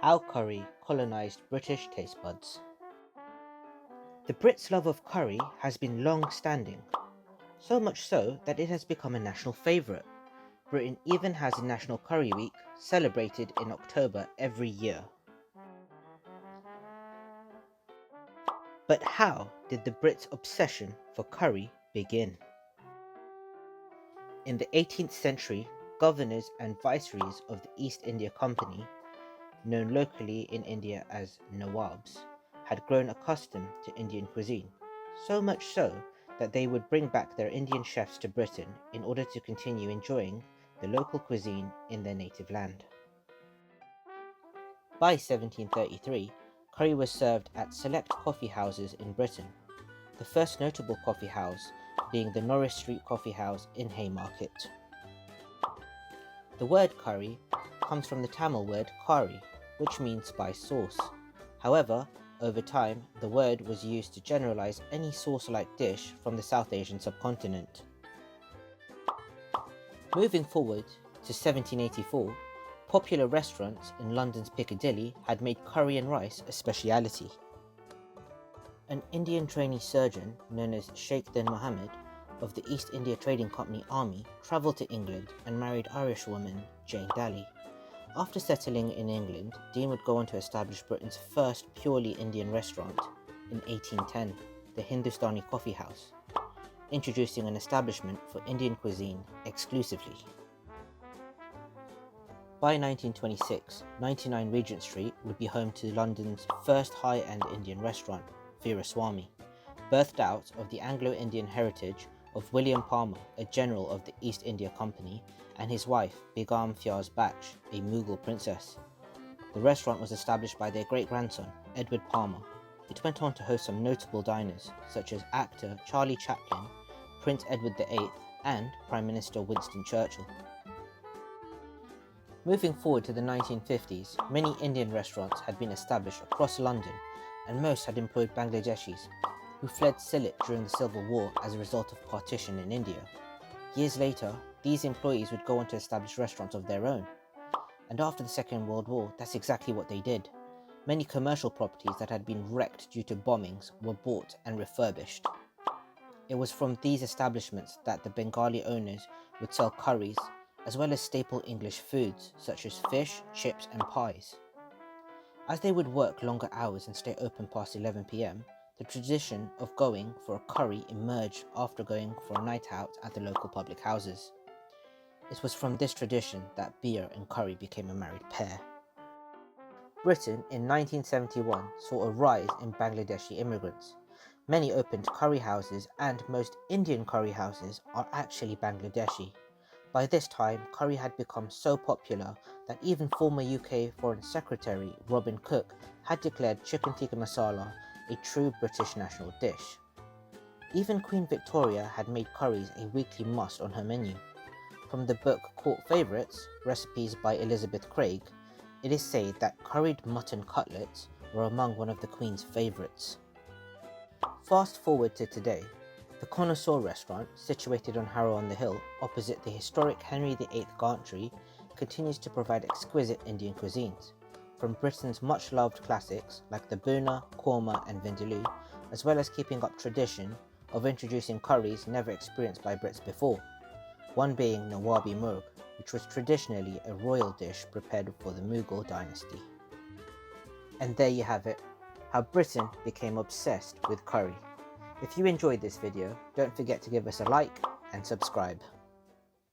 How curry colonised British taste buds. The Brits' love of curry has been long-standing, so much so that it has become a national favourite. Britain even has a National Curry Week celebrated in October every year. But how did the Brits' obsession for curry begin? In the 18th century, governors and viceroys of the East India Company, known locally in India as Nawabs, had grown accustomed to Indian cuisine, so much so that they would bring back their Indian chefs to Britain in order to continue enjoying the local cuisine in their native land. By 1733, curry was served at select coffee houses in Britain, the first notable coffee house being the Norris Street Coffee House in Haymarket. The word curry comes from the Tamil word kari, which means spice sauce. However, over time, the word was used to generalize any sauce-like dish from the South Asian subcontinent. Moving forward to 1784, popular restaurants in London's Piccadilly had made curry and rice a speciality. An Indian trainee surgeon known as Sheikh Din Mohammed of the East India Trading Company Army travelled to England and married Irish woman Jane Daly. After settling in England, Dean would go on to establish Britain's first purely Indian restaurant in 1810, the Hindustani Coffee House, introducing an establishment for Indian cuisine exclusively. By 1926, 99 Regent Street would be home to London's first high-end Indian restaurant, Veeraswamy, birthed out of the Anglo-Indian heritage of William Palmer, a general of the East India Company, and his wife, Begum Fiaz Baksh, a Mughal princess. The restaurant was established by their great-grandson, Edward Palmer. It went on to host some notable diners, such as actor Charlie Chaplin, Prince Edward VIII, and Prime Minister Winston Churchill. Moving forward to the 1950s, many Indian restaurants had been established across London, and most had employed Bangladeshis, who fled Sylhet during the Civil War as a result of partition in India. Years later, these employees would go on to establish restaurants of their own. And after the Second World War, that's exactly what they did. Many commercial properties that had been wrecked due to bombings were bought and refurbished. It was from these establishments that the Bengali owners would sell curries, as well as staple English foods such as fish, chips and pies. As they would work longer hours and stay open past 11 p.m, the tradition of going for a curry emerged after going for a night out at the local public houses. It was from this tradition that beer and curry became a married pair. Britain in 1971 saw a rise in Bangladeshi immigrants. Many opened curry houses, and most Indian curry houses are actually Bangladeshi. By this time, curry had become so popular that even former UK Foreign Secretary Robin Cook had declared chicken tikka masala a true British national dish. Even Queen Victoria had made curries a weekly must on her menu. From the book Court Favourites, Recipes by Elizabeth Craig, it is said that curried mutton cutlets were among one of the Queen's favourites. Fast forward to today, the Connoisseur restaurant, situated on Harrow on the Hill, opposite the historic Henry VIII Gantry, continues to provide exquisite Indian cuisines, from Britain's much-loved classics like the Buna, Korma and Vindaloo, as well as keeping up tradition of introducing curries never experienced by Brits before, one being Nawabi Murg, which was traditionally a royal dish prepared for the Mughal dynasty. And there you have it, how Britain became obsessed with curry. If you enjoyed this video, don't forget to give us a like and subscribe.